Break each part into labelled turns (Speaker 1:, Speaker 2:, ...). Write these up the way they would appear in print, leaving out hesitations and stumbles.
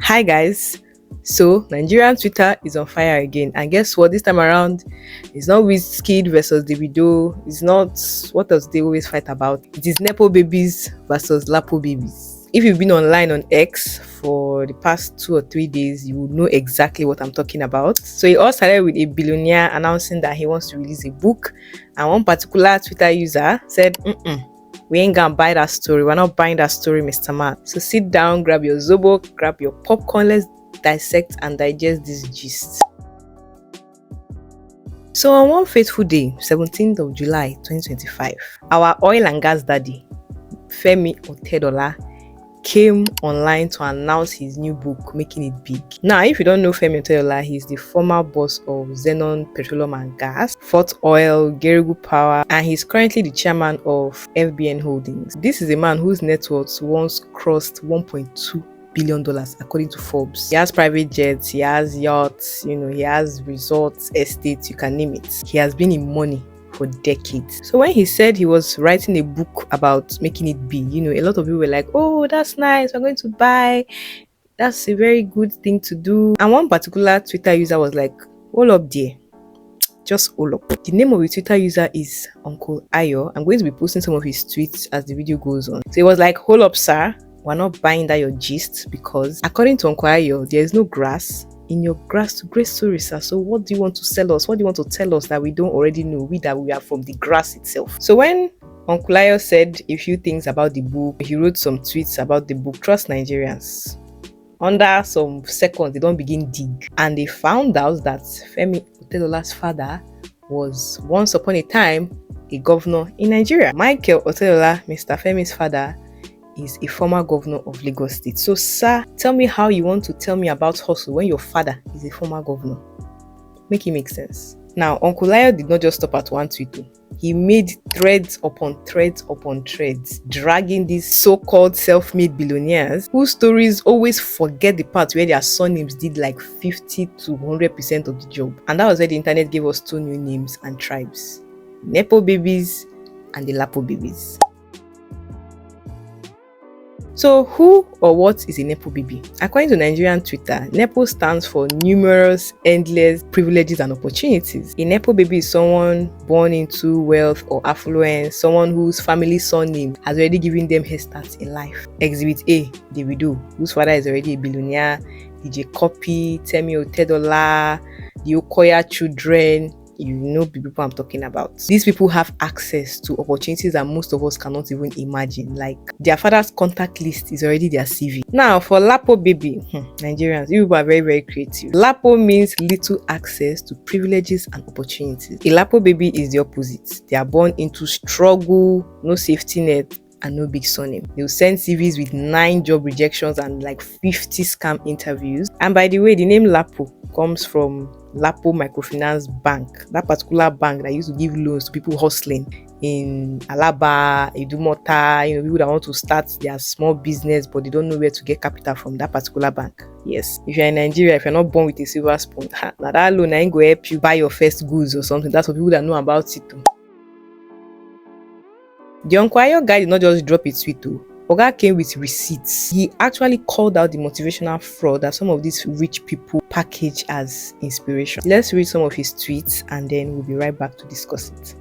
Speaker 1: Hi guys. So Nigerian Twitter is on fire again, and guess what? This time around, it's not Wizkid versus Davido. It's not what does they always fight about. It is Nepo babies versus Lapo babies. If you've been online on X for the past 2 or 3 days, you will know exactly what I'm talking about. So it all started with a billionaire announcing that he wants to release a book, and one particular Twitter user said, we ain't gonna buy that story. We're not buying that story, Mr. Man. So sit down, grab your zobo, grab your popcorn. Let's dissect and digest this gist. So on one fateful day, 17th of July 2025, our oil and gas daddy, Femi Otedola, came online to announce his new book, making it big. Now, if you don't know Femi Otedola, he's the former boss of Xenon Petroleum and Gas, Fort Oil, Gerugu Power, and he's currently the chairman of FBN Holdings. This is a man whose net worth once crossed $1.2 billion according to Forbes. He has private jets, he has yachts, he has resorts, estates, you can name it. He has been in money for decades. So when he said he was writing a book about making it big, a lot of people were like, oh, that's nice, we're going to buy. That's a very good thing to do. And one particular Twitter user was like, hold up there. Just hold up. The name of the Twitter user is Uncle Ayo. I'm going to be posting some of his tweets as the video goes on. So he was like, hold up, sir. We're not buying that your gist because according to Uncle Ayo, there is no grass in your grass to grace story, sir. So what do you want to sell us? What do you want to tell us that we don't already know? That we are from the grass itself. So when Uncle Ayo said a few things about the book, he wrote some tweets about the book. Trust Nigerians. Under some seconds, they don't begin dig. And they found out that Femi Otedola's father was once upon a time a governor in Nigeria. Michael Otedola, Mr. Femi's father, is a former governor of Lagos State. So, sir, tell me how you want to tell me about hustle when your father is a former governor. Make it make sense. Now, Uncle Ayo did not just stop at one tweet. He made threads upon threads upon threads, dragging these so-called self-made billionaires whose stories always forget the part where their surnames did like 50 to 100% of the job. And that was where the internet gave us two new names and tribes: Nepo babies and the Lapo babies. So who or what is a Nepo baby? According to Nigerian Twitter, Nepo stands for numerous, endless privileges and opportunities. A Nepo baby is someone born into wealth or affluence, someone whose family surname has already given them head starts in life. Exhibit A, Davido, whose father is already a billionaire, DJ Copy, Temi Otedola, the Okoya children. You know the people I'm talking about. These people have access to opportunities that most of us cannot even imagine. Like their father's contact list is already their CV. Now for Lapo baby, Nigerians, you people are very, very creative. Lapo means little access to privileges and opportunities. A Lapo baby is the opposite. They are born into struggle, no safety net, and no big surname. They'll send CVs with 9 job rejections and like 50 scam interviews. And by the way, the name Lapo comes from Lapo Microfinance Bank, that particular bank that used to give loans to people hustling in Alaba, Idumota, people that want to start their small business but they don't know where to get capital from. That particular bank. Yes, if you're in Nigeria, if you're not born with a silver spoon, now that loan ain't going to help you buy your first goods or something. That's for people that know about it too. The Uncle Ayo guy did not just drop a tweet too. Oga came with receipts. He actually called out the motivational fraud that some of these rich people package as inspiration. Let's read some of his tweets and then we'll be right back to discuss it.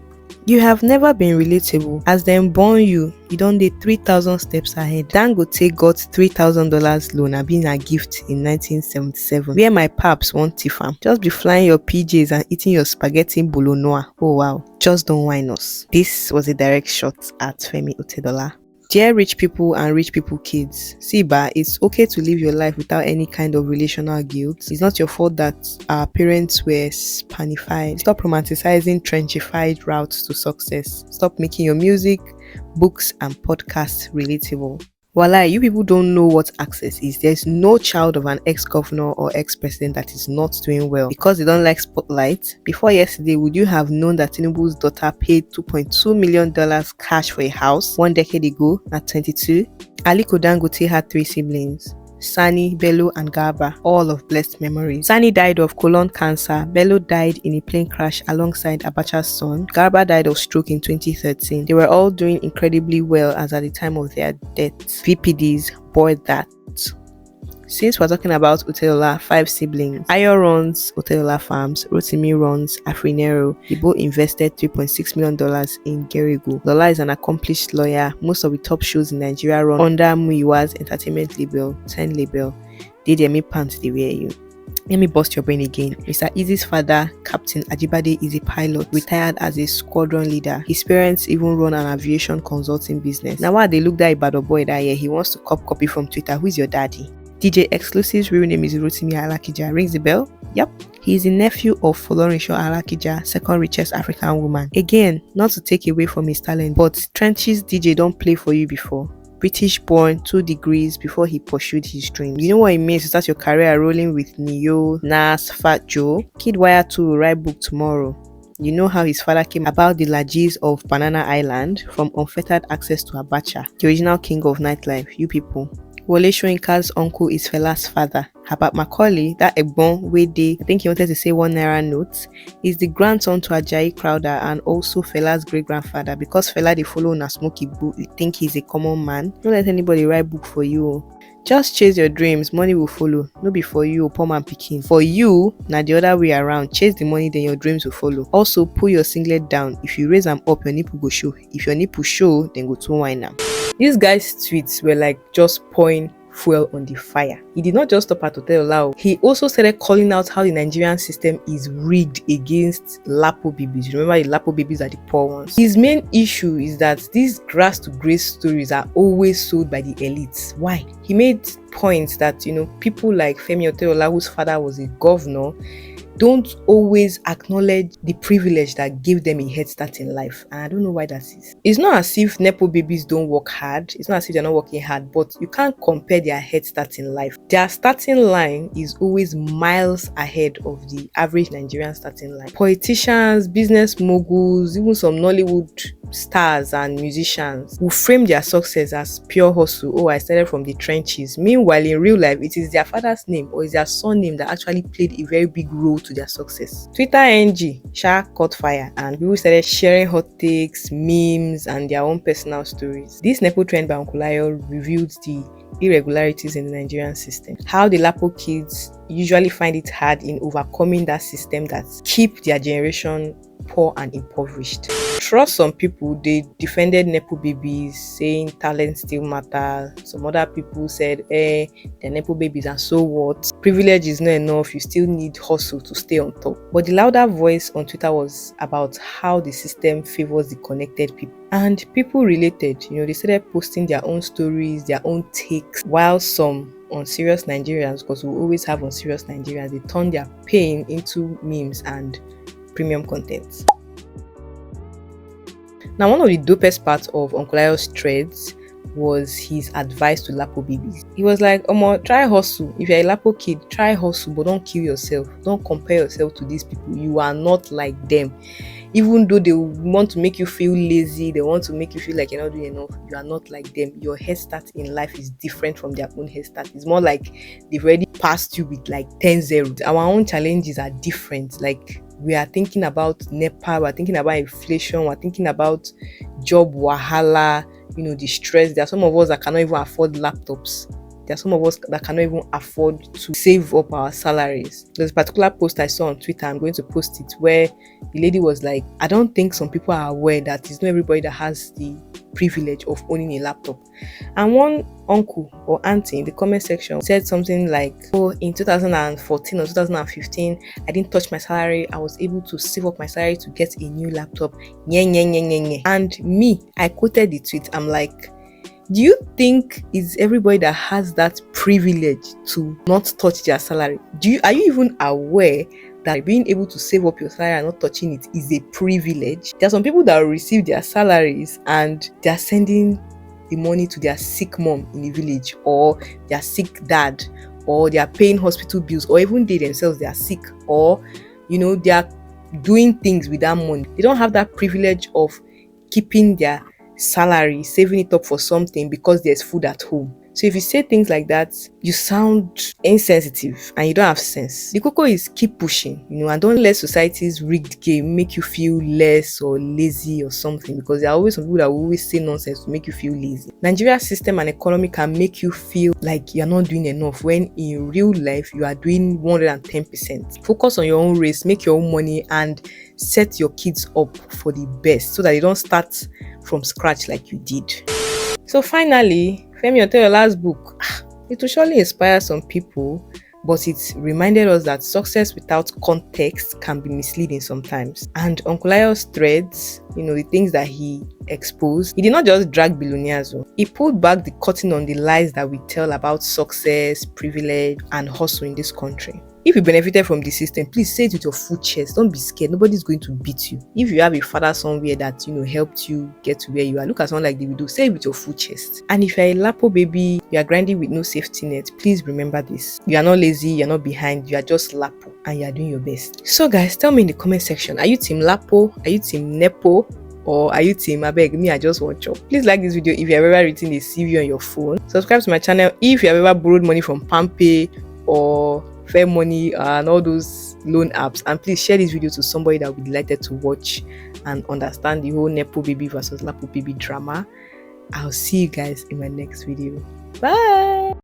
Speaker 1: You have never been relatable. As them born you don't dey 3,000 steps ahead. Dangote got $3,000 loan and being a gift in 1977. Where my paps want Tifam. Just be flying your PJs and eating your spaghetti bologna. Oh wow. Just don't whine us. This was a direct shot at Femi Otedola. Dear rich people and rich people kids, see ba, it's okay to live your life without any kind of relational guilt. It's not your fault that our parents were spanified. Stop romanticizing trenchified routes to success. Stop making your music, books and podcasts relatable. Voila, you people don't know what access is. There's no child of an ex-governor or ex-president that is not doing well because they don't like spotlight. Before yesterday, would you have known that Tinubu's daughter paid $2.2 million cash for a house 1 decade ago at 22? Aliko Dangote had 3 siblings: Sani, Bello and Garba, all of blessed memories. Sani died of colon cancer, Bello died in a plane crash alongside Abacha's son, Garba died of stroke in 2013. They were all doing incredibly well as at the time of their death. VPDs bore that. Since we're talking about Otedola, 5 siblings, Ayo runs Otedola Farms, Rotimi runs Afrinero. They both invested $3.6 million in Gerigo. Lola is an accomplished lawyer. Most of the top shows in Nigeria run under Muiwa's entertainment label, 10 label. Did me pants they wear you. Let me bust your brain again. Mr. Easy's father, Captain Ajibade, is a pilot, retired as a squadron leader. His parents even run an aviation consulting business. Now while they look that Ibadan boy that year, he wants to copy from Twitter. Who's your daddy? DJ Exclusive's real name is Rotimi Alakija. Rings the bell? Yep. He is the nephew of Folorunsho Alakija, second richest African woman. Again, not to take away from his talent, but Trench's DJ don't play for you before. British born, 2 degrees before he pursued his dreams. You know what it means to start your career rolling with Neo, Nas, Fat Joe? Kid Wire 2 will write book tomorrow. You know how his father came about the Lajis of Banana Island, from unfettered access to Abacha, the original king of nightlife, you people. Wole Soyinka's uncle is Fela's father. Herbert Macaulay, that Egbon wey dey, I think he wanted to say 1 naira note, is the grandson to Ajayi Crowther and also Fela's great grandfather. Because Fela dey follow na smoky book, you think he's a common man. Don't let anybody write book for you. Just chase your dreams, money will follow. No be for you, poor man pikin. For you, na the other way around. Chase the money, then your dreams will follow. Also, pull your singlet down. If you raise them up, your nipple go show. If your nipple show, then go to wine am. These guys' tweets were like just pouring fuel on the fire. He did not just stop at Otedola. He also started calling out how the Nigerian system is rigged against Lapo babies. Remember, the Lapo babies are the poor ones. His main issue is that these grass to grace stories are always sold by the elites. Why? He made points that, people like Femi Otedola, whose father was a governor, don't always acknowledge the privilege that gave them a head start in life. And I don't know why that is. It's not as if Nepo babies don't work hard. It's not as if they're not working hard, but you can't compare their head start in life. Their starting line is always miles ahead of the average Nigerian starting line. Politicians, business moguls, even some Nollywood stars and musicians who frame their success as pure hustle. Oh, I started from the trenches. Meanwhile, in real life, it is their father's name or is their son name that actually played a very big role to their success. Twitter NG caught fire and people started sharing hot takes, memes, and their own personal stories. This Nepo trend by Uncle Ayo revealed the irregularities in the Nigerian system. How the Lapo kids usually find it hard in overcoming that system that keep their generation poor and impoverished. Trust some people, they defended Nepo babies, saying talent still matters. Some other people said, they're Nepo babies and so what? Privilege is not enough, you still need hustle to stay on top. But the louder voice on Twitter was about how the system favors the connected people. And people related, they started posting their own stories, their own takes, while some unserious Nigerians, because we always have unserious Nigerians, they turn their pain into memes and premium content. Now, one of the dopest parts of Uncle Ayo's threads was his advice to Lapo babies. He was like, try hustle. If you're a Lapo kid, try hustle, but don't kill yourself. Don't compare yourself to these people. You are not like them. Even though they want to make you feel lazy, they want to make you feel like you're not doing enough, you are not like them. Your head start in life is different from their own head start. It's more like they've already passed you with like 10 zeros. Our own challenges are different. Like, we are thinking about Nepo, we're thinking about inflation, we're thinking about job wahala, the stress. There are some of us that cannot even afford laptops. There are some of us that cannot even afford to save up our salaries. There's a particular post I saw on Twitter, I'm going to post it, where the lady was like, I don't think some people are aware that it's not everybody that has the privilege of owning a laptop. And one uncle or auntie in the comment section said something like, in 2014 or 2015, I didn't touch my salary. I was able to save up my salary to get a new laptop. And me, I quoted the tweet. I'm like, do you think it's everybody that has that privilege to not touch their salary? Are you even aware that being able to save up your salary and not touching it is a privilege? There are some people that will receive their salaries and they're sending the money to their sick mom in the village, or their sick dad, or they are paying hospital bills, or even they themselves, they are sick, or they are doing things with that money. They don't have that privilege of keeping their salary, saving it up for something because there's food at home. So if you say things like that, you sound insensitive and you don't have sense. The koko is keep pushing, and don't let society's rigged game make you feel less or lazy or something, because there are always some people that will always say nonsense to make you feel lazy. Nigeria's system and economy can make you feel like you're not doing enough when in real life you are doing 110%. Focus on your own race, make your own money, and set your kids up for the best so that they don't start from scratch like you did. So finally, Femi Otedola's book, it will surely inspire some people, but it reminded us that success without context can be misleading sometimes. And Uncle Ayo's threads, the things that he exposed, he did not just drag billionaires. He pulled back the curtain on the lies that we tell about success, privilege, and hustle in this country. If you benefited from the system, please say it with your full chest. Don't be scared. Nobody's going to beat you. If you have a father somewhere that, helped you get to where you are, look at someone like Davido, say it with your full chest. And if you're a Lapo baby, you are grinding with no safety net, please remember this. You are not lazy, you're not behind, you are just Lapo and you are doing your best. So guys, tell me in the comment section, are you team Lapo? Are you team Nepo? Or are you team abeg me I just want job? Please like this video if you have ever written a CV on your phone. Subscribe to my channel if you have ever borrowed money from Palmpay or Fair Money and all those loan apps, and please share this video to somebody that would be delighted to watch and understand the whole Nepo baby versus Lapo baby drama. I'll see you guys in my next video. Bye.